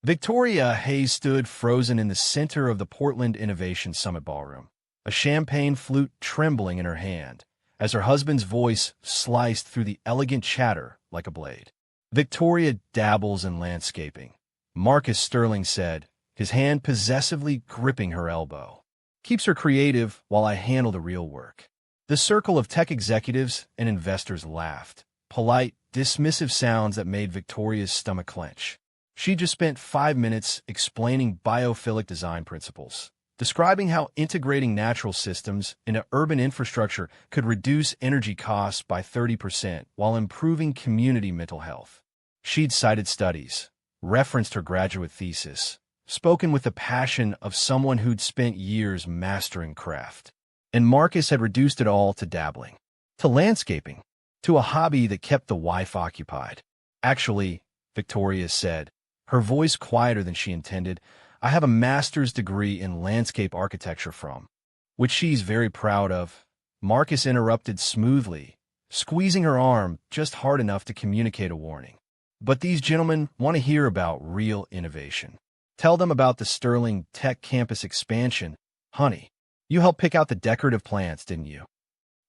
Victoria Hayes stood frozen in the center of the Portland Innovation Summit ballroom, a champagne flute trembling in her hand, as her husband's voice sliced through the elegant chatter like a blade. Victoria dabbles in landscaping, Marcus Sterling said, his hand possessively gripping her elbow. Keeps her creative while I handle the real work. The circle of tech executives and investors laughed, polite, dismissive sounds that made Victoria's stomach clench. She just spent 5 minutes explaining biophilic design principles, describing how integrating natural systems into urban infrastructure could reduce energy costs by 30% while improving community mental health. She'd cited studies, referenced her graduate thesis, spoken with the passion of someone who'd spent years mastering craft. And Marcus had reduced it all to dabbling, to landscaping, to a hobby that kept the wife occupied. Actually, Victoria said, her voice quieter than she intended, I have a master's degree in landscape architecture from, which she's very proud of. Marcus interrupted smoothly, squeezing her arm just hard enough to communicate a warning. But these gentlemen want to hear about real innovation. Tell them about the Sterling Tech Campus expansion. Honey, you helped pick out the decorative plants, didn't you?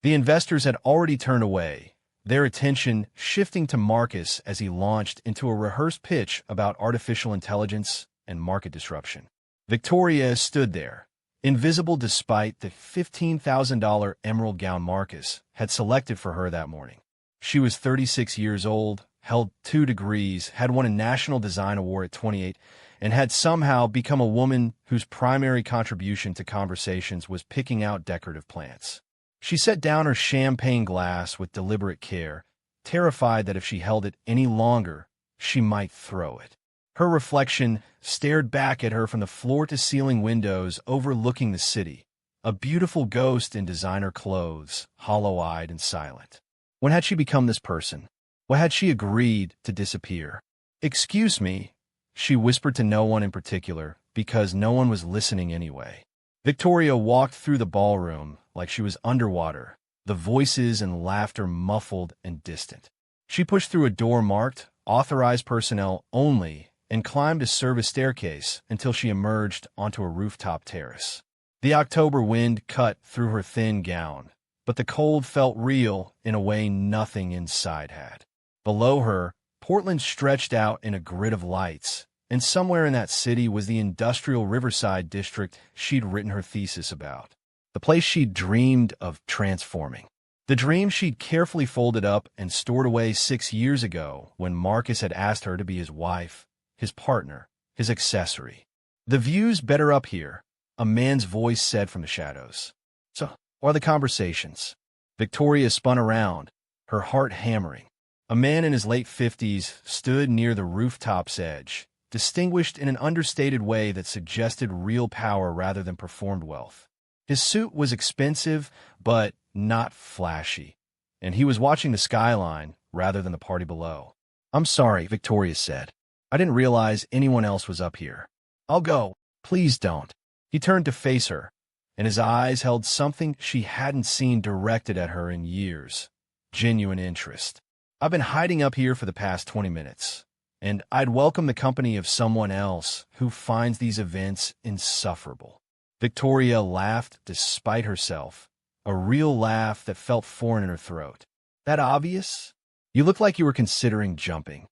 The investors had already turned away, their attention shifting to Marcus as he launched into a rehearsed pitch about artificial intelligence and market disruption. Victoria stood there, invisible despite the $15,000 emerald gown Marcus had selected for her that morning. She was 36 years old, held 2 degrees, had won a National Design Award at 28, and had somehow become a woman whose primary contribution to conversations was picking out decorative plants. She set down her champagne glass with deliberate care, terrified that if she held it any longer, she might throw it. Her reflection stared back at her from the floor-to-ceiling windows overlooking the city, a beautiful ghost in designer clothes, hollow-eyed and silent. When had she become this person? Why had she agreed to disappear? "Excuse me," she whispered to no one in particular, because no one was listening anyway. Victoria walked through the ballroom like she was underwater, the voices and laughter muffled and distant. She pushed through a door marked "Authorized Personnel Only" and climbed a service staircase until she emerged onto a rooftop terrace. The October wind cut through her thin gown, but the cold felt real in a way nothing inside had. Below her, Portland stretched out in a grid of lights, and somewhere in that city was the industrial Riverside district she'd written her thesis about. The place she'd dreamed of transforming. The dream she'd carefully folded up and stored away 6 years ago when Marcus had asked her to be his wife, his partner, his accessory. "The view's better up here," a man's voice said from the shadows. "So, are the conversations?" Victoria spun around, her heart hammering. A man in his late 50s stood near the rooftop's edge, distinguished in an understated way that suggested real power rather than performed wealth. His suit was expensive, but not flashy, and he was watching the skyline rather than the party below. "I'm sorry," Victoria said. "I didn't realize anyone else was up here. I'll go. Please don't." He turned to face her, and his eyes held something she hadn't seen directed at her in years: genuine interest. "I've been hiding up here for the past 20 minutes, and I'd welcome the company of someone else who finds these events insufferable." Victoria laughed despite herself, a real laugh that felt foreign in her throat. "That obvious? You look like you were considering jumping."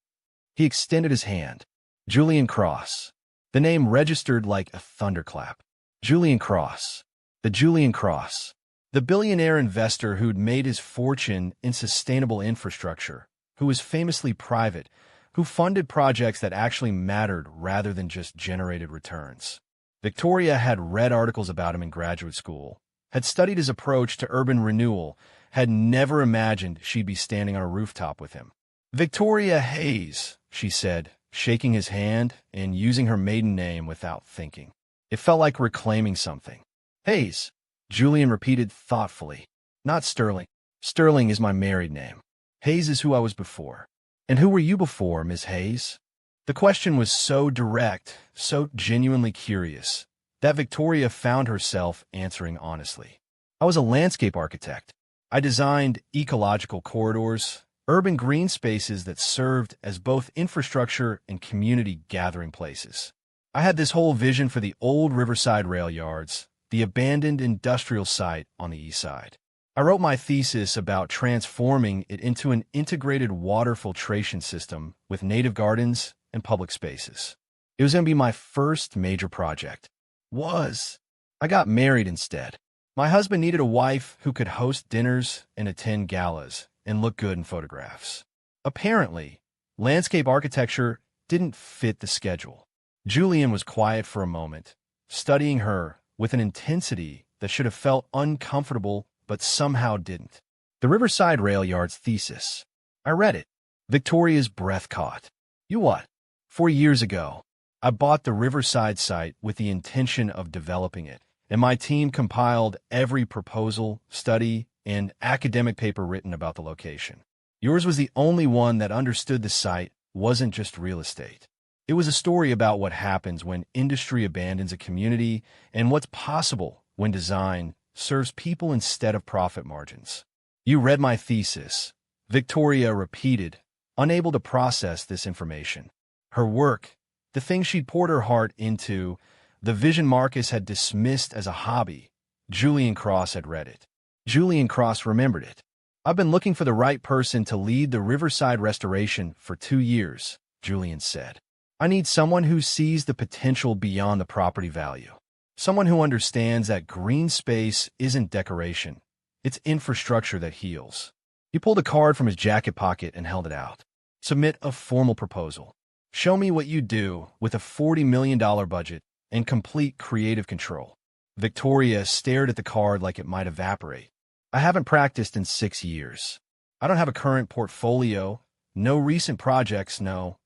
He extended his hand. "Julian Cross." The name registered like a thunderclap. Julian Cross. The Julian Cross. The billionaire investor who'd made his fortune in sustainable infrastructure, who was famously private, who funded projects that actually mattered rather than just generated returns. Victoria had read articles about him in graduate school, had studied his approach to urban renewal, had never imagined she'd be standing on a rooftop with him. "Victoria Hayes," she said, shaking his hand and using her maiden name without thinking. It felt like reclaiming something. "Hayes," Julian repeated thoughtfully. "Not Sterling. Sterling is my married name. Hayes is who I was before." "And who were you before, Miss Hayes?" The question was so direct, so genuinely curious, that Victoria found herself answering honestly. "I was a landscape architect. I designed ecological corridors, urban green spaces that served as both infrastructure and community gathering places. I had this whole vision for the old Riverside rail yards, the abandoned industrial site on the east side. I wrote my thesis about transforming it into an integrated water filtration system with native gardens and public spaces. It was going to be my first major project. I got married instead. My husband needed a wife who could host dinners and attend galas and look good in photographs. Apparently, landscape architecture didn't fit the schedule. Julian was quiet for a moment, studying her with an intensity that should have felt uncomfortable but somehow didn't. The Riverside Rail Yard's thesis. I read it. Victoria's breath caught. You what? 4 years ago, I bought the Riverside site with the intention of developing it, and my team compiled every proposal, study, and academic paper written about the location. Yours was the only one that understood the site wasn't just real estate. It was a story about what happens when industry abandons a community and what's possible when design serves people instead of profit margins. You read my thesis, Victoria repeated, unable to process this information. Her work, the thing she'd poured her heart into, the vision Marcus had dismissed as a hobby, Julian Cross had read it. Julian Cross remembered it. I've been looking for the right person to lead the Riverside restoration for 2 years, Julian said. I need someone who sees the potential beyond the property value. Someone who understands that green space isn't decoration. It's infrastructure that heals. He pulled a card from his jacket pocket and held it out. Submit a formal proposal. Show me what you do with a $40 million budget and complete creative control. Victoria stared at the card like it might evaporate. I haven't practiced in 6 years. I don't have a current portfolio, no recent projects, no.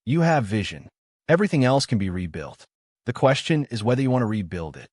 You have vision. Everything else can be rebuilt. The question is whether you want to rebuild it.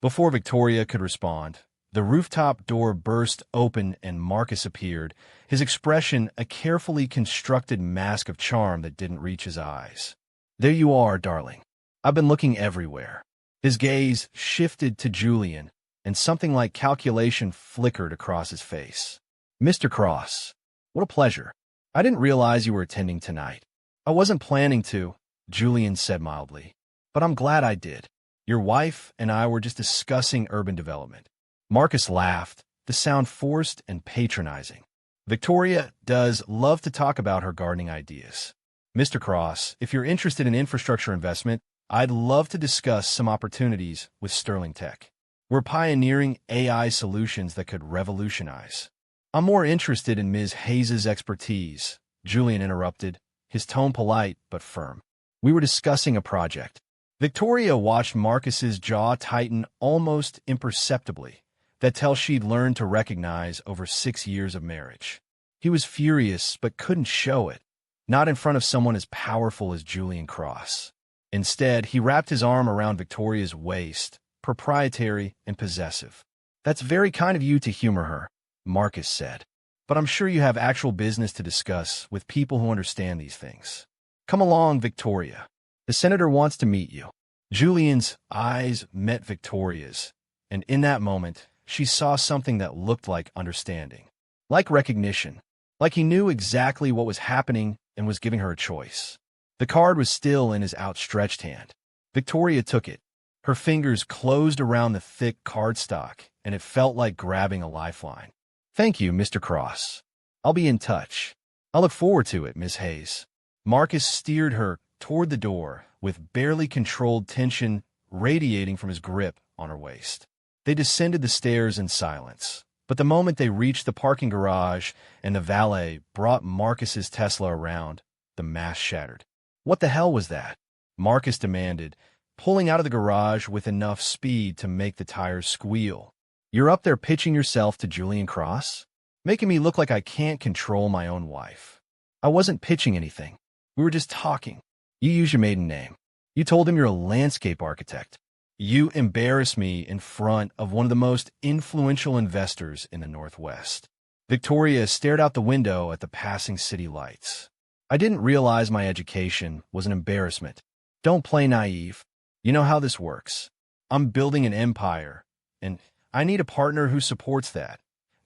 Before Victoria could respond, the rooftop door burst open and Marcus appeared, his expression a carefully constructed mask of charm that didn't reach his eyes. There you are, darling. I've been looking everywhere. His gaze shifted to Julian, and something like calculation flickered across his face. Mr. Cross, what a pleasure. I didn't realize you were attending tonight. I wasn't planning to, Julian said mildly. But I'm glad I did. Your wife and I were just discussing urban development. Marcus laughed, the sound forced and patronizing. Victoria does love to talk about her gardening ideas. Mr. Cross, if you're interested in infrastructure investment, I'd love to discuss some opportunities with Sterling Tech. We're pioneering AI solutions that could revolutionize. I'm more interested in Ms. Hayes's expertise, Julian interrupted, his tone polite but firm. We were discussing a project. Victoria watched Marcus's jaw tighten almost imperceptibly, that tell she'd learned to recognize over 6 years of marriage. He was furious but couldn't show it, not in front of someone as powerful as Julian Cross. Instead, he wrapped his arm around Victoria's waist, proprietary and possessive. That's very kind of you to humor her, Marcus said. But I'm sure you have actual business to discuss with people who understand these things. Come along, Victoria. The senator wants to meet you. Julian's eyes met Victoria's, and in that moment, she saw something that looked like understanding. Like recognition. Like he knew exactly what was happening and was giving her a choice. The card was still in his outstretched hand. Victoria took it. Her fingers closed around the thick cardstock, and it felt like grabbing a lifeline. Thank you, Mr. Cross. I'll be in touch. I'll look forward to it, Miss Hayes. Marcus steered her toward the door, with barely controlled tension radiating from his grip on her waist. They descended the stairs in silence, but the moment they reached the parking garage and the valet brought Marcus's Tesla around, the mask shattered. What the hell was that? Marcus demanded, pulling out of the garage with enough speed to make the tires squeal. You're up there pitching yourself to Julian Cross? Making me look like I can't control my own wife. I wasn't pitching anything. We were just talking. You use your maiden name. You told him you're a landscape architect. You embarrass me in front of one of the most influential investors in the Northwest. Victoria stared out the window at the passing city lights. I didn't realize my education was an embarrassment. Don't play naive. You know how this works. I'm building an empire, and I need a partner who supports that.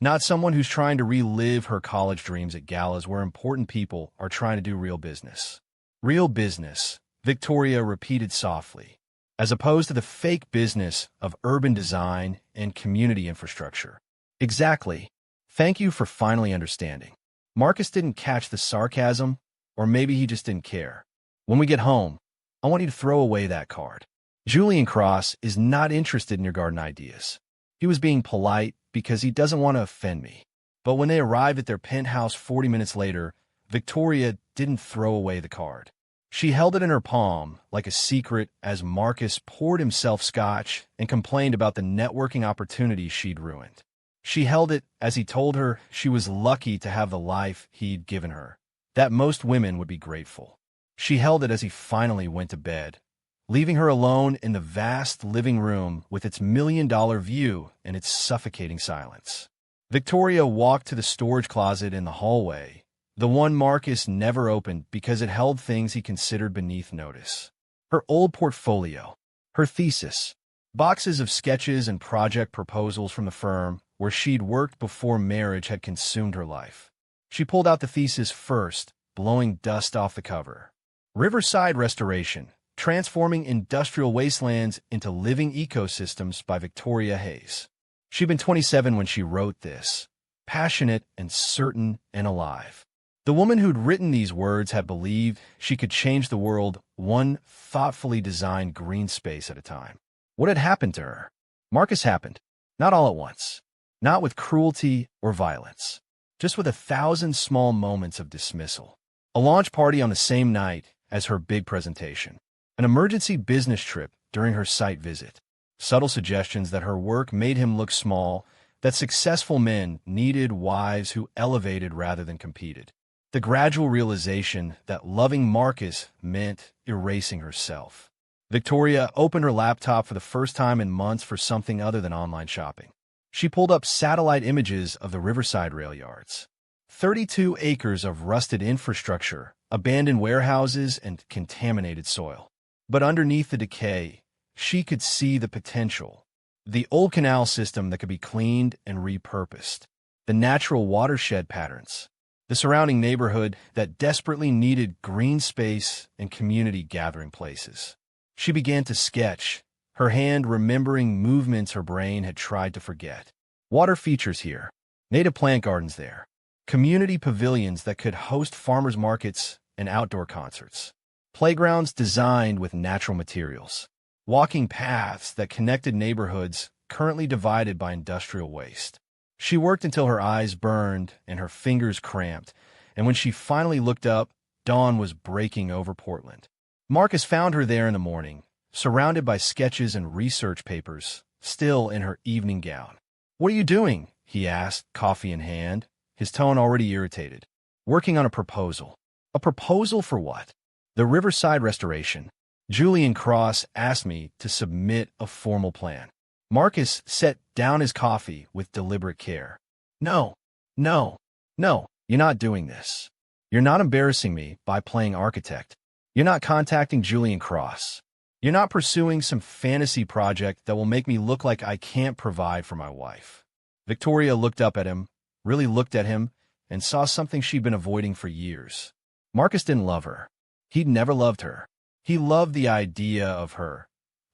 Not someone who's trying to relive her college dreams at galas where important people are trying to do real business. Real business, Victoria repeated softly, as opposed to the fake business of urban design and community infrastructure. Exactly. Thank you for finally understanding. Marcus didn't catch the sarcasm, or maybe he just didn't care. When we get home, I want you to throw away that card. Julian Cross is not interested in your garden ideas. He was being polite because he doesn't want to offend me. But when they arrived at their penthouse 40 minutes later, Victoria didn't throw away the card. She held it in her palm like a secret as Marcus poured himself scotch and complained about the networking opportunities she'd ruined. She held it as he told her she was lucky to have the life he'd given her, that most women would be grateful. She held it as he finally went to bed, leaving her alone in the vast living room with its million-dollar view and its suffocating silence. Victoria walked to the storage closet in the hallway, the one Marcus never opened because it held things he considered beneath notice. Her old portfolio, her thesis, boxes of sketches and project proposals from the firm where she'd worked before marriage had consumed her life. She pulled out the thesis first, blowing dust off the cover. Riverside Restoration, Transforming Industrial Wastelands into Living Ecosystems by Victoria Hayes. She'd been 27 when she wrote this, passionate and certain and alive. The woman who'd written these words had believed she could change the world one thoughtfully designed green space at a time. What had happened to her? Marcus happened, not all at once, not with cruelty or violence, just with 1,000 small moments of dismissal. A launch party on the same night as her big presentation. An emergency business trip during her site visit. Subtle suggestions that her work made him look small, that successful men needed wives who elevated rather than competed. The gradual realization that loving Marcus meant erasing herself. Victoria opened her laptop for the first time in months for something other than online shopping. She pulled up satellite images of the Riverside rail yards. 32 acres of rusted infrastructure, abandoned warehouses, and contaminated soil. But underneath the decay, she could see the potential. The old canal system that could be cleaned and repurposed. The natural watershed patterns. The surrounding neighborhood that desperately needed green space and community gathering places. She began to sketch, her hand remembering movements her brain had tried to forget. Water features here, native plant gardens there, community pavilions that could host farmers markets and outdoor concerts, playgrounds designed with natural materials, walking paths that connected neighborhoods currently divided by industrial waste. She worked until her eyes burned and her fingers cramped, and when she finally looked up, dawn was breaking over Portland. Marcus found her there in the morning, surrounded by sketches and research papers, still in her evening gown. "What are you doing?" he asked, coffee in hand, his tone already irritated. "Working on a proposal." "A proposal for what?" "The Riverside Restoration. Julian Cross asked me to submit a formal plan." Marcus set down his coffee with deliberate care. No, no, you're not doing this. You're not embarrassing me by playing architect. You're not contacting Julian Cross. You're not pursuing some fantasy project that will make me look like I can't provide for my wife." Victoria looked up at him, really looked at him, and saw something she'd been avoiding for years. Marcus didn't love her. He'd never loved her. He loved the idea of her,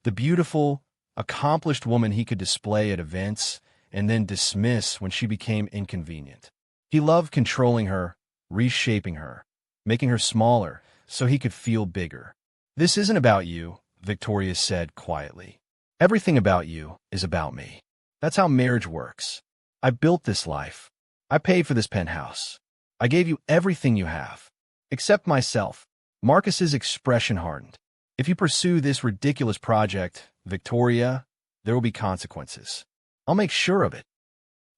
the beautiful, accomplished woman he could display at events and then dismiss when she became inconvenient. He loved controlling her, reshaping her, making her smaller so he could feel bigger. "This isn't about you," Victoria said quietly. "Everything about you is about me. That's how marriage works. I built this life. I paid for this penthouse. I gave you everything you have, except myself." Marcus's expression hardened. "If you pursue this ridiculous project, Victoria, there will be consequences. I'll make sure of it."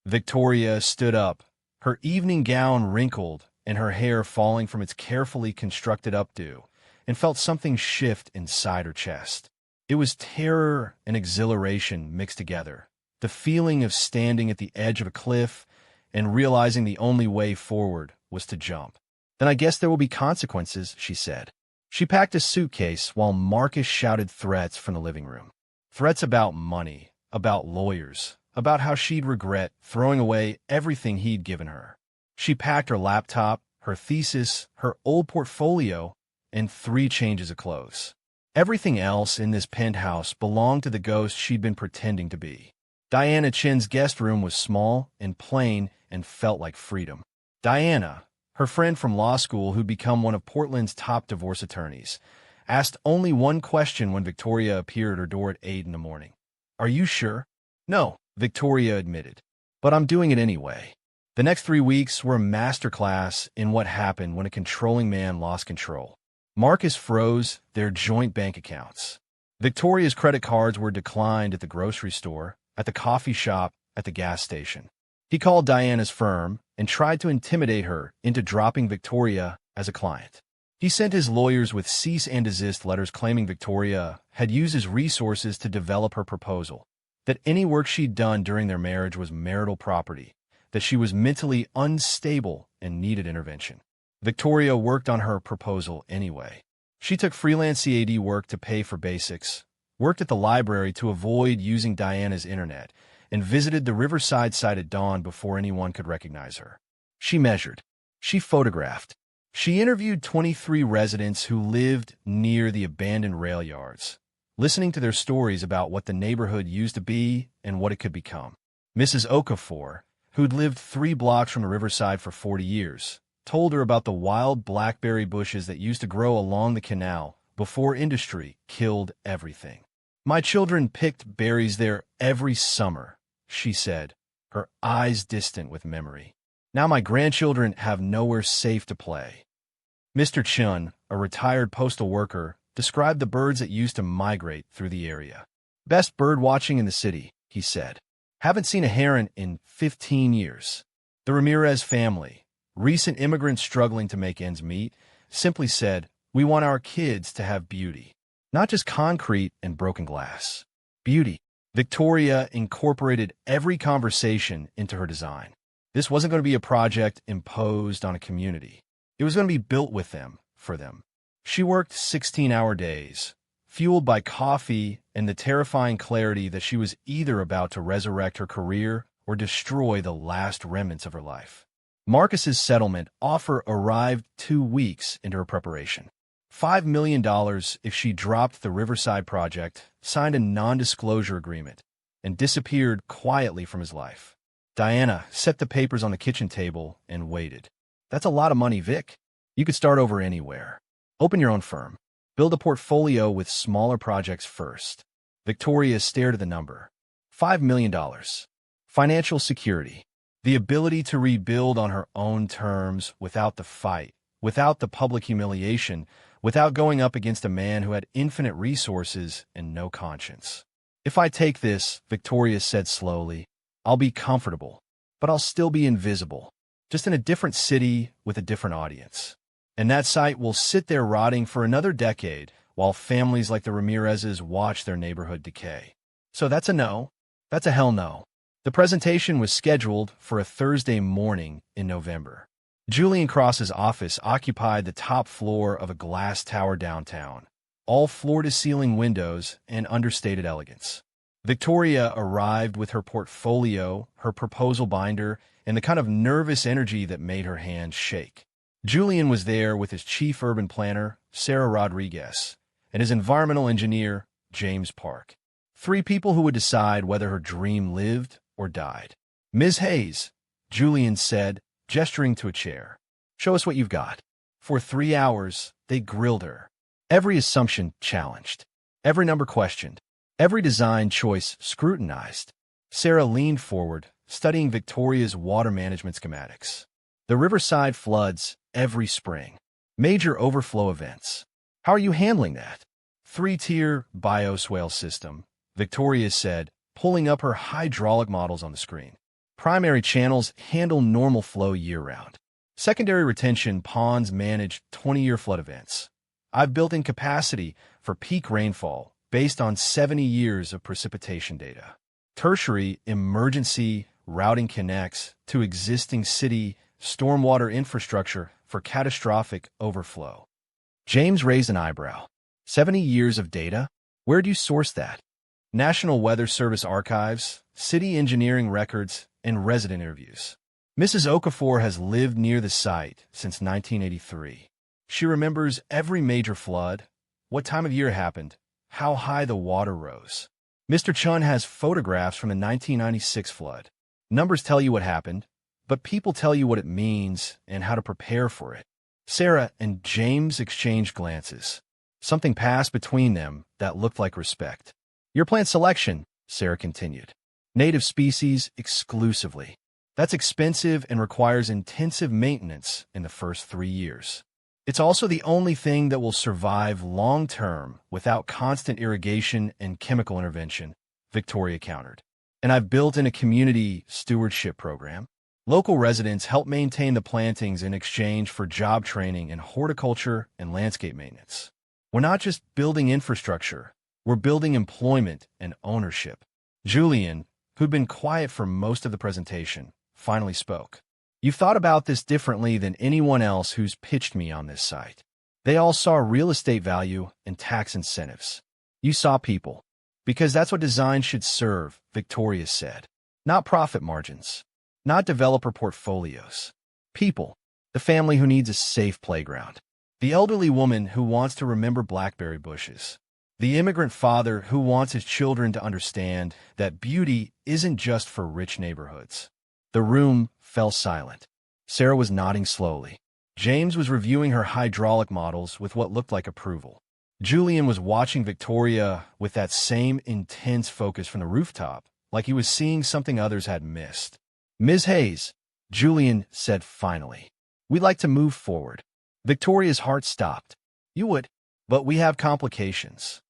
Victoria stood up, her evening gown wrinkled and her hair falling from its carefully constructed updo, and felt something shift inside her chest. It was terror and exhilaration mixed together, the feeling of standing at the edge of a cliff and realizing the only way forward was to jump. "Then I guess there will be consequences," she said. She packed a suitcase while Marcus shouted threats from the living room. Threats about money, about lawyers, about how she'd regret throwing away everything he'd given her. She packed her laptop, her thesis, her old portfolio, and 3 changes of clothes. Everything else in this penthouse belonged to the ghost she'd been pretending to be. Diana Chen's guest room was small and plain and felt like freedom. Diana, her friend from law school who'd become one of Portland's top divorce attorneys, asked only one question when Victoria appeared at her door at 8 in the morning. "Are you sure?" "No," Victoria admitted, "but I'm doing it anyway." The next 3 weeks were a masterclass in what happened when a controlling man lost control. Marcus froze their joint bank accounts. Victoria's credit cards were declined at the grocery store, at the coffee shop, at the gas station. He called Diana's firm and tried to intimidate her into dropping Victoria as a client. He sent his lawyers with cease and desist letters claiming Victoria had used his resources to develop her proposal, that any work she'd done during their marriage was marital property, that she was mentally unstable and needed intervention. Victoria worked on her proposal anyway. She took freelance CAD work to pay for basics, worked at the library to avoid using Diana's internet, and visited the Riverside site at dawn before anyone could recognize her. She measured. She photographed. She interviewed 23 residents who lived near the abandoned rail yards, listening to their stories about what the neighborhood used to be and what it could become. Mrs. Okafor, who'd lived 3 blocks from the Riverside for 40 years, told her about the wild blackberry bushes that used to grow along the canal before industry killed everything. "My children picked berries there every summer," she said, her eyes distant with memory. "Now my grandchildren have nowhere safe to play." Mr. Chun, a retired postal worker, described the birds that used to migrate through the area. "Best bird watching in the city," he said. "Haven't seen a heron in 15 years. The Ramirez family, recent immigrants struggling to make ends meet, simply said, 'We want our kids to have beauty. Not just concrete and broken glass. Beauty.'" Victoria incorporated every conversation into her design. This wasn't going to be a project imposed on a community. It was going to be built with them, for them. She worked 16-hour days, fueled by coffee and the terrifying clarity that she was either about to resurrect her career or destroy the last remnants of her life. Marcus's settlement offer arrived 2 weeks into her preparation. $5 million if she dropped the Riverside project, signed a non-disclosure agreement, and disappeared quietly from his life. Diana set the papers on the kitchen table and waited. "That's a lot of money, Vic. You could start over anywhere. Open your own firm. Build a portfolio with smaller projects first." Victoria stared at the number. $5 million. Financial security. The ability to rebuild on her own terms without the fight, without the public humiliation, without going up against a man who had infinite resources and no conscience. "If I take this," Victoria said slowly, "I'll be comfortable, but I'll still be invisible, just in a different city with a different audience. And that site will sit there rotting for another decade while families like the Ramirez's watch their neighborhood decay." So that's a no. That's a hell no. The presentation was scheduled for a Thursday morning in November. Julian Cross's office occupied the top floor of a glass tower downtown, all floor-to-ceiling windows and understated elegance. Victoria arrived with her portfolio, her proposal binder, and the kind of nervous energy that made her hands shake. Julian was there with his chief urban planner, Sarah Rodriguez, and his environmental engineer, James Park. 3 people who would decide whether her dream lived or died. "Ms. Hayes," Julian said, gesturing to a chair, "show us what you've got." For 3 hours, they grilled her. Every assumption challenged. Every number questioned. Every design choice scrutinized. Sarah leaned forward, studying Victoria's water management schematics. The Riverside floods every spring. Major overflow events. How are you handling that? 3-tier bioswale system, Victoria said, pulling up her hydraulic models on the screen. Primary channels handle normal flow year-round. Secondary retention ponds manage 20-year flood events. I've built in capacity for peak rainfall based on 70 years of precipitation data. Tertiary emergency routing connects to existing city stormwater infrastructure for catastrophic overflow. James raised an eyebrow. 70 years of data? Where do you source that? National Weather Service archives, city engineering records, and resident interviews. Mrs. Okafor has lived near the site since 1983. She remembers every major flood, what time of year it happened, how high the water rose. Mr. Chun has photographs from the 1996 flood. Numbers tell you what happened, but people tell you what it means and how to prepare for it. Sarah and James exchanged glances. Something passed between them that looked like respect. Your plant selection, Sarah continued. Native species exclusively. That's expensive and requires intensive maintenance in the first 3 years. It's also the only thing that will survive long-term without constant irrigation and chemical intervention, Victoria countered. And I've built in a community stewardship program. Local residents help maintain the plantings in exchange for job training in horticulture and landscape maintenance. We're not just building infrastructure, we're building employment and ownership. Julian, who'd been quiet for most of the presentation, finally spoke. You've thought about this differently than anyone else who's pitched me on this site. They all saw real estate value and tax incentives. You saw people. Because that's what design should serve, Victoria said. Not profit margins. Not developer portfolios. People. The family who needs a safe playground. The elderly woman who wants to remember blackberry bushes. The immigrant father who wants his children to understand that beauty isn't just for rich neighborhoods. The room fell silent. Sarah was nodding slowly. James was reviewing her hydraulic models with what looked like approval. Julian was watching Victoria with that same intense focus from the rooftop, like he was seeing something others had missed. Ms. Hayes, Julian said finally, we'd like to move forward. Victoria's heart stopped. You would, but we have complications.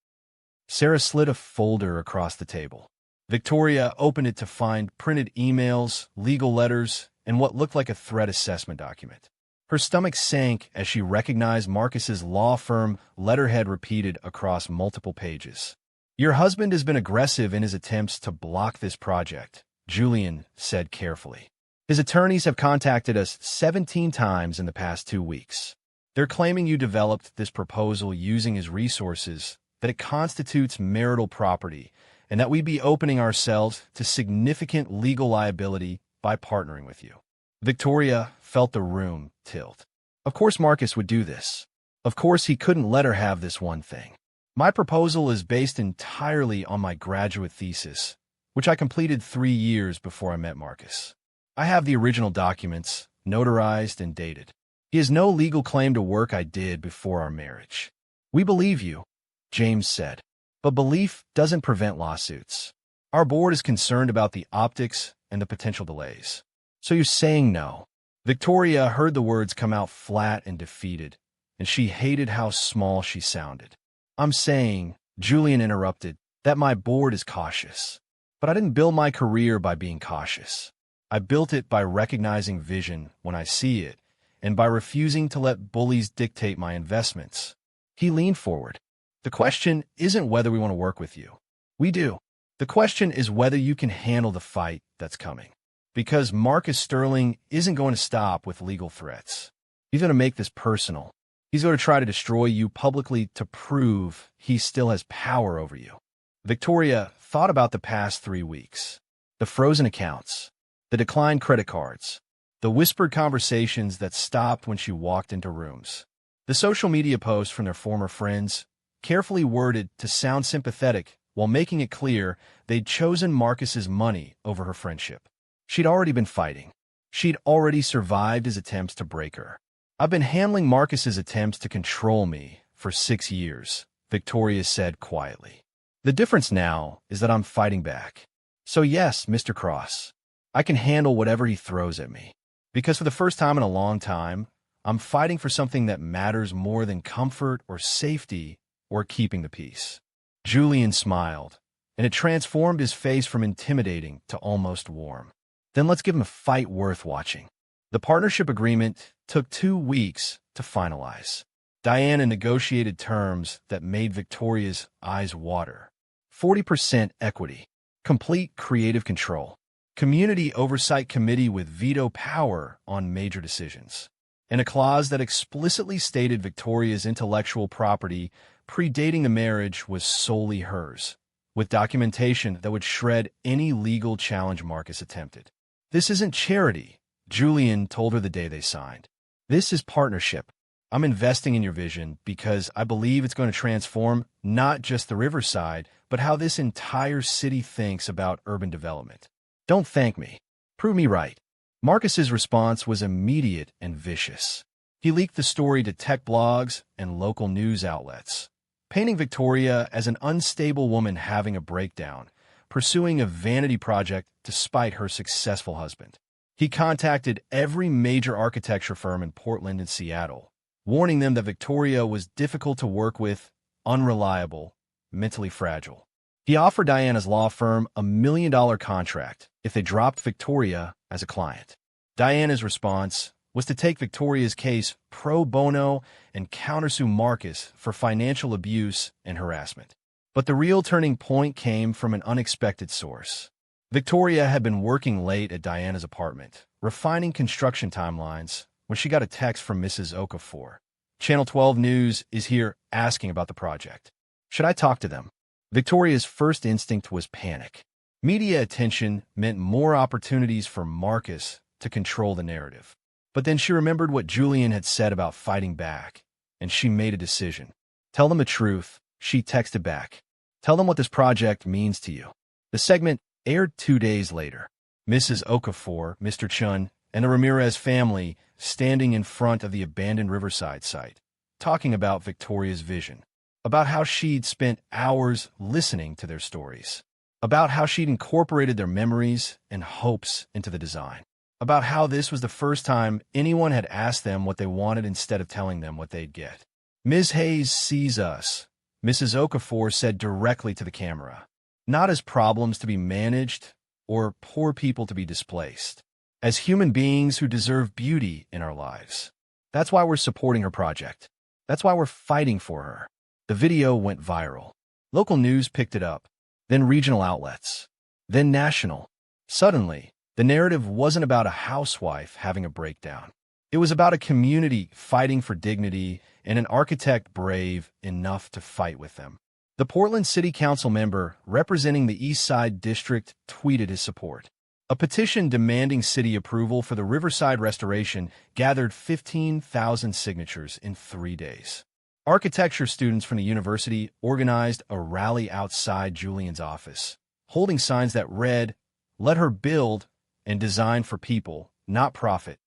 Sarah slid a folder across the table. Victoria opened it to find printed emails, legal letters, and what looked like a threat assessment document. Her stomach sank as she recognized Marcus's law firm letterhead repeated across multiple pages. Your husband has been aggressive in his attempts to block this project, Julian said carefully. His attorneys have contacted us 17 times in the past 2 weeks. They're claiming you developed this proposal using his resources, that it constitutes marital property, and that we'd be opening ourselves to significant legal liability by partnering with you. Victoria felt the room tilt. Of course Marcus would do this. Of course he couldn't let her have this one thing. My proposal is based entirely on my graduate thesis, which I completed 3 years before I met Marcus. I have the original documents, notarized and dated. He has no legal claim to work I did before our marriage. We believe you, James said. But belief doesn't prevent lawsuits. Our board is concerned about the optics and the potential delays. So you're saying no. Victoria heard the words come out flat and defeated, and she hated how small she sounded. I'm saying, Julian interrupted, that my board is cautious. But I didn't build my career by being cautious. I built it by recognizing vision when I see it, and by refusing to let bullies dictate my investments. He leaned forward. The question isn't whether we want to work with you. We do. The question is whether you can handle the fight that's coming. Because Marcus Sterling isn't going to stop with legal threats. He's going to make this personal. He's going to try to destroy you publicly to prove he still has power over you. Victoria thought about the past 3 weeks. The frozen accounts. The declined credit cards. The whispered conversations that stopped when she walked into rooms. The social media posts from their former friends, carefully worded to sound sympathetic while making it clear they'd chosen Marcus's money over her friendship. She'd already been fighting. She'd already survived his attempts to break her. I've been handling Marcus's attempts to control me for 6 years, Victoria said quietly. The difference now is that I'm fighting back. So yes, Mr. Cross, I can handle whatever he throws at me. Because for the first time in a long time, I'm fighting for something that matters more than comfort or safety or keeping the peace. Julian smiled, and it transformed his face from intimidating to almost warm. Then let's give him a fight worth watching. The partnership agreement took 2 weeks to finalize. Diana negotiated terms that made Victoria's eyes water. 40% equity, complete creative control, community oversight committee with veto power on major decisions, and a clause that explicitly stated Victoria's intellectual property predating the marriage was solely hers, with documentation that would shred any legal challenge Marcus attempted. "This isn't charity," Julian told her the day they signed. "This is partnership. I'm investing in your vision because I believe it's going to transform not just the Riverside, but how this entire city thinks about urban development. Don't thank me. Prove me right." Marcus's response was immediate and vicious. He leaked the story to tech blogs and local news outlets, painting Victoria as an unstable woman having a breakdown, pursuing a vanity project despite her successful husband. He contacted every major architecture firm in Portland and Seattle, warning them that Victoria was difficult to work with, unreliable, mentally fragile. He offered Diana's law firm a $1 million contract if they dropped Victoria as a client. Diana's response was to take Victoria's case pro bono and countersue Marcus for financial abuse and harassment. But the real turning point came from an unexpected source. Victoria had been working late at Diana's apartment, refining construction timelines, when she got a text from Mrs. Okafor. Channel 12 News is here asking about the project. Should I talk to them? Victoria's first instinct was panic. Media attention meant more opportunities for Marcus to control the narrative. But then she remembered what Julian had said about fighting back, and she made a decision. "Tell them the truth," she texted back. "Tell them what this project means to you." The segment aired 2 days later. Mrs. Okafor, Mr. Chun, and the Ramirez family standing in front of the abandoned Riverside site, talking about Victoria's vision, about how she'd spent hours listening to their stories, about how she'd incorporated their memories and hopes into the design, about how this was the first time anyone had asked them what they wanted instead of telling them what they'd get. "Ms. Hayes sees us," Mrs. Okafor said directly to the camera, "not as problems to be managed or poor people to be displaced, as human beings who deserve beauty in our lives. That's why we're supporting her project. That's why we're fighting for her." The video went viral. Local news picked it up, then regional outlets, then national. Suddenly, the narrative wasn't about a housewife having a breakdown. It was about a community fighting for dignity and an architect brave enough to fight with them. The Portland City Council member representing the East Side District tweeted his support. A petition demanding city approval for the Riverside restoration gathered 15,000 signatures in 3 days. Architecture students from the university organized a rally outside Julian's office, holding signs that read, "Let her build and design for people, not profit."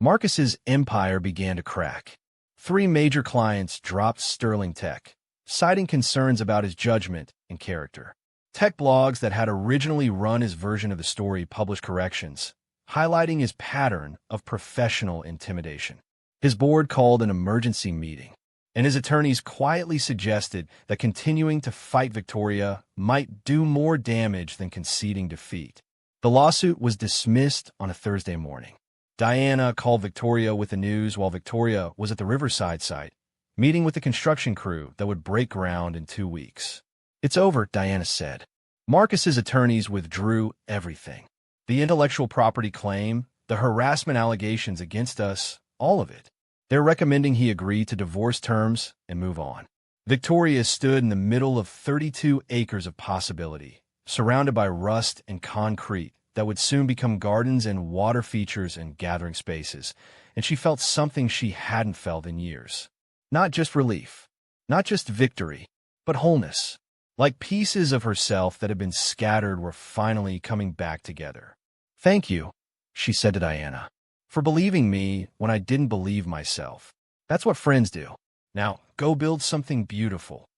Marcus's empire began to crack. 3 major clients dropped Sterling Tech, citing concerns about his judgment and character. Tech blogs that had originally run his version of the story published corrections, highlighting his pattern of professional intimidation. His board called an emergency meeting, and his attorneys quietly suggested that continuing to fight Victoria might do more damage than conceding defeat. The lawsuit was dismissed on a Thursday morning. Diana called Victoria with the news while Victoria was at the Riverside site, meeting with the construction crew that would break ground in 2 weeks. "It's over," Diana said. Marcus's attorneys withdrew everything. The intellectual property claim, the harassment allegations against us, all of it. They're recommending he agree to divorce terms and move on. Victoria stood in the middle of 32 acres of possibility, surrounded by rust and concrete that would soon become gardens and water features and gathering spaces, and she felt something she hadn't felt in years. Not just relief, not just victory, but wholeness. Like pieces of herself that had been scattered were finally coming back together. "Thank you," she said to Diana, "for believing me when I didn't believe myself. That's what friends do. Now, go build something beautiful."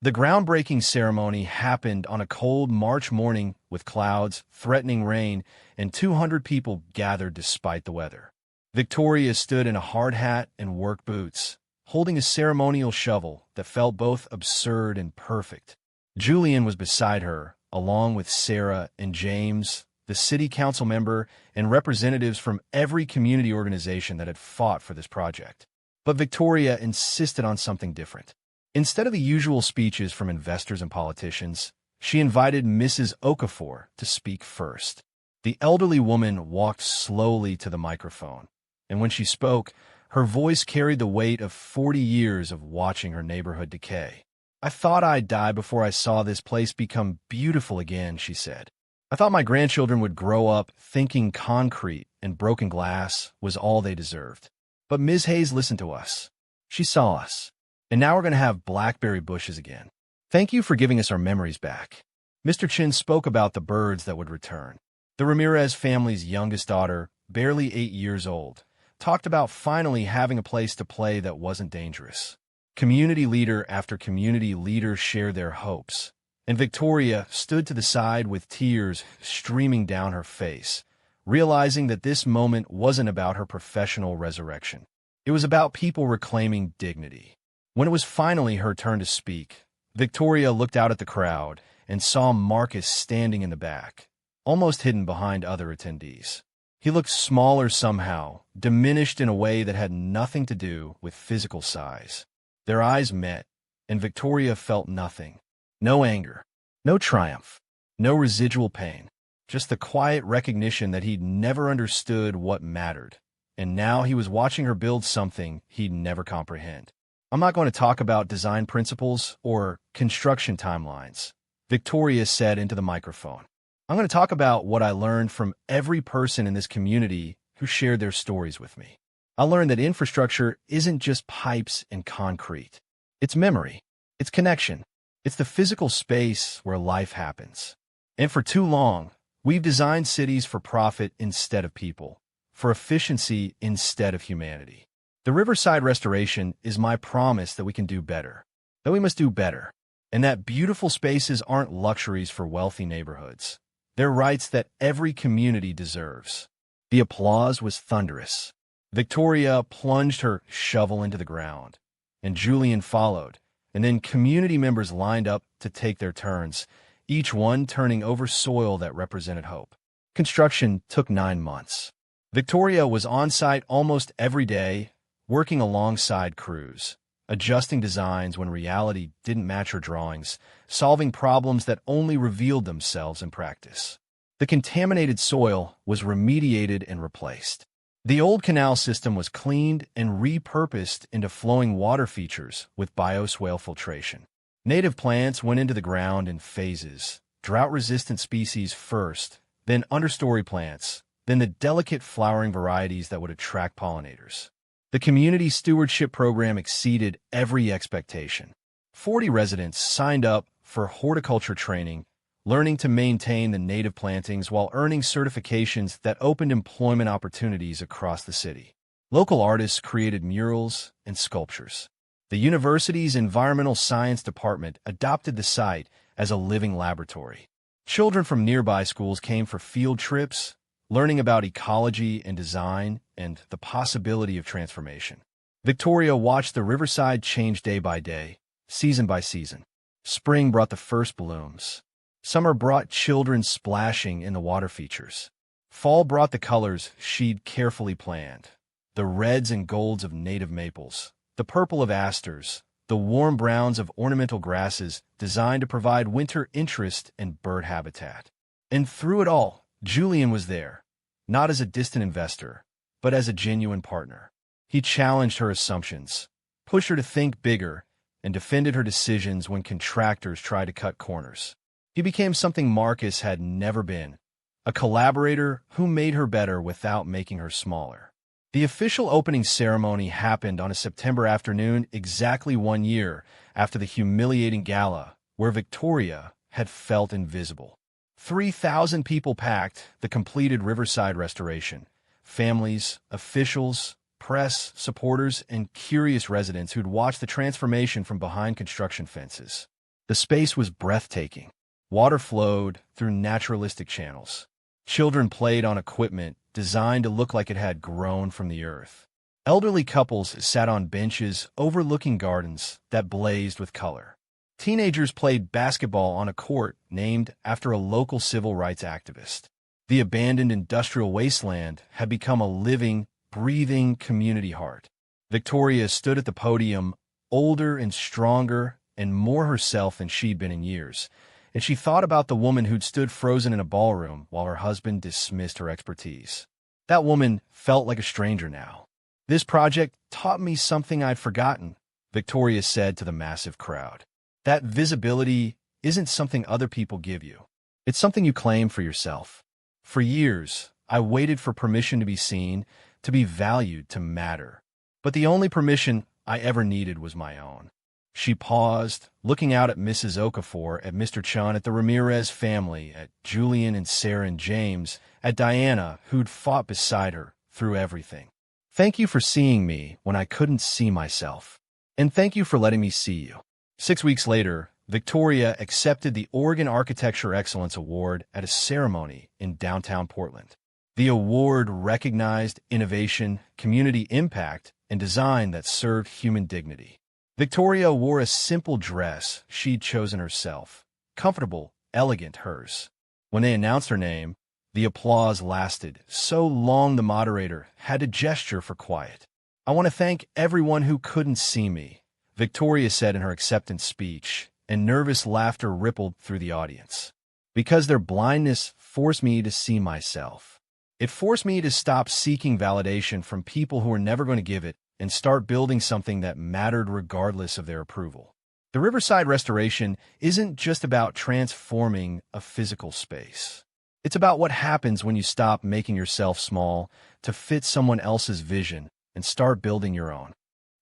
The groundbreaking ceremony happened on a cold March morning with clouds, threatening rain, and 200 people gathered despite the weather. Victoria stood in a hard hat and work boots, holding a ceremonial shovel that felt both absurd and perfect. Julian was beside her, along with Sarah and James, the city council member, and representatives from every community organization that had fought for this project. But Victoria insisted on something different. Instead of the usual speeches from investors and politicians, she invited Mrs. Okafor to speak first. The elderly woman walked slowly to the microphone, and when she spoke, her voice carried the weight of 40 years of watching her neighborhood decay. I thought I'd die before I saw this place become beautiful again, she said. I thought my grandchildren would grow up thinking concrete and broken glass was all they deserved. But Ms. Hayes listened to us. She saw us. And now we're going to have blackberry bushes again. Thank you for giving us our memories back. Mr. Chin spoke about the birds that would return. The Ramirez family's youngest daughter, barely 8 years old, talked about finally having a place to play that wasn't dangerous. Community leader after community leader shared their hopes, and Victoria stood to the side with tears streaming down her face, realizing that this moment wasn't about her professional resurrection. It was about people reclaiming dignity. When it was finally her turn to speak, Victoria looked out at the crowd and saw Marcus standing in the back, almost hidden behind other attendees. He looked smaller somehow, diminished in a way that had nothing to do with physical size. Their eyes met, and Victoria felt nothing. No anger, no triumph, no residual pain, just the quiet recognition that he'd never understood what mattered, and now he was watching her build something he'd never comprehend. I'm not going to talk about design principles or construction timelines, Victoria said into the microphone. I'm going to talk about what I learned from every person in this community who shared their stories with me. I learned that infrastructure isn't just pipes and concrete. It's memory. It's connection. It's the physical space where life happens. And for too long, we've designed cities for profit instead of people, for efficiency instead of humanity. The Riverside Restoration is my promise that we can do better, that we must do better, and that beautiful spaces aren't luxuries for wealthy neighborhoods. They're rights that every community deserves. The applause was thunderous. Victoria plunged her shovel into the ground, and Julian followed, and then community members lined up to take their turns, each one turning over soil that represented hope. Construction took 9 months. Victoria was on site almost every day, working alongside crews, adjusting designs when reality didn't match her drawings, solving problems that only revealed themselves in practice. The contaminated soil was remediated and replaced. The old canal system was cleaned and repurposed into flowing water features with bioswale filtration. Native plants went into the ground in phases, drought-resistant species first, then understory plants, then the delicate flowering varieties that would attract pollinators. The community stewardship program exceeded every expectation. 40 residents signed up for horticulture training, learning to maintain the native plantings while earning certifications that opened employment opportunities across the city. Local artists created murals and sculptures. The university's environmental science department adopted the site as a living laboratory. Children from nearby schools came for field trips, learning about ecology and design and the possibility of transformation. Victoria watched the riverside change day by day, season by season. Spring brought the first blooms. Summer brought children splashing in the water features. Fall brought the colors she'd carefully planned. The reds and golds of native maples, the purple of asters, the warm browns of ornamental grasses designed to provide winter interest and bird habitat. And through it all, Julian was there, not as a distant investor, but as a genuine partner. He challenged her assumptions, pushed her to think bigger, and defended her decisions when contractors tried to cut corners. He became something Marcus had never been, a collaborator who made her better without making her smaller. The official opening ceremony happened on a September afternoon exactly 1 year after the humiliating gala where Victoria had felt invisible. 3,000 people packed the completed Riverside Restoration, families, officials, press, supporters, and curious residents who'd watched the transformation from behind construction fences. The space was breathtaking. Water flowed through naturalistic channels. Children played on equipment designed to look like it had grown from the earth. Elderly couples sat on benches overlooking gardens that blazed with color. Teenagers played basketball on a court named after a local civil rights activist. The abandoned industrial wasteland had become a living, breathing community heart. Victoria stood at the podium, older and stronger and more herself than she'd been in years, and she thought about the woman who'd stood frozen in a ballroom while her husband dismissed her expertise. That woman felt like a stranger now. This project taught me something I'd forgotten, Victoria said to the massive crowd. That visibility isn't something other people give you. It's something you claim for yourself. For years, I waited for permission to be seen, to be valued, to matter. But the only permission I ever needed was my own. She paused, looking out at Mrs. Okafor, at Mr. Chun, at the Ramirez family, at Julian and Sarah and James, at Diana, who'd fought beside her through everything. Thank you for seeing me when I couldn't see myself. And thank you for letting me see you. 6 weeks later, Victoria accepted the Oregon Architecture Excellence Award at a ceremony in downtown Portland. The award recognized innovation, community impact, and design that served human dignity. Victoria wore a simple dress she'd chosen herself, comfortable, elegant hers. When they announced her name, the applause lasted so long the moderator had to gesture for quiet. "I want to thank everyone who couldn't see me," Victoria said in her acceptance speech, and nervous laughter rippled through the audience. "Because their blindness forced me to see myself. It forced me to stop seeking validation from people who were never going to give it and start building something that mattered regardless of their approval." The Riverside restoration isn't just about transforming a physical space. It's about what happens when you stop making yourself small to fit someone else's vision and start building your own.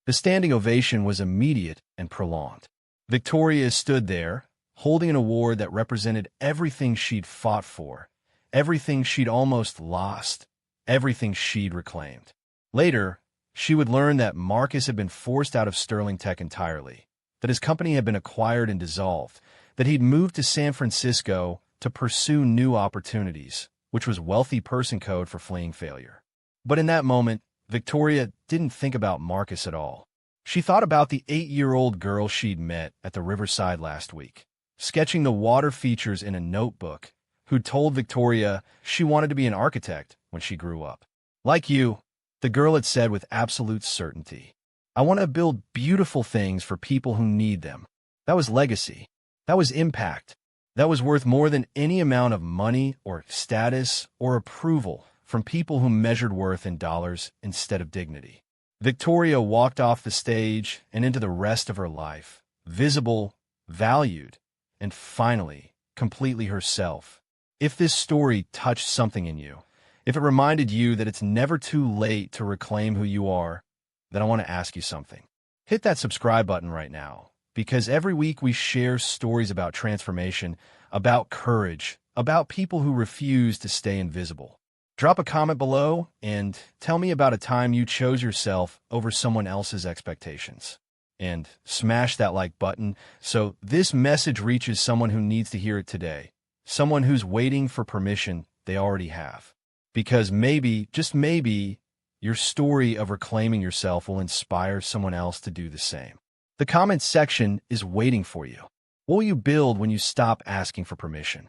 The standing ovation was immediate and prolonged. Victoria stood there, holding an award that represented everything she'd fought for, everything she'd almost lost, everything she'd reclaimed. Later, she would learn that Marcus had been forced out of Sterling Tech entirely, that his company had been acquired and dissolved, that he'd moved to San Francisco to pursue new opportunities, which was wealthy person code for fleeing failure. But in that moment, Victoria didn't think about Marcus at all. She thought about the 8-year-old girl she'd met at the Riverside last week, sketching the water features in a notebook, who'd told Victoria she wanted to be an architect when she grew up. "Like you," the girl had said with absolute certainty, "I want to build beautiful things for people who need them." That was legacy. That was impact. That was worth more than any amount of money or status or approval from people who measured worth in dollars instead of dignity. Victoria walked off the stage and into the rest of her life, visible, valued, and finally, completely herself. If this story touched something in you, if it reminded you that it's never too late to reclaim who you are, then I want to ask you something. Hit that subscribe button right now, because every week we share stories about transformation, about courage, about people who refuse to stay invisible. Drop a comment below and tell me about a time you chose yourself over someone else's expectations. And smash that like button so this message reaches someone who needs to hear it today, someone who's waiting for permission they already have. Because maybe, just maybe, your story of reclaiming yourself will inspire someone else to do the same. The comments section is waiting for you. What will you build when you stop asking for permission?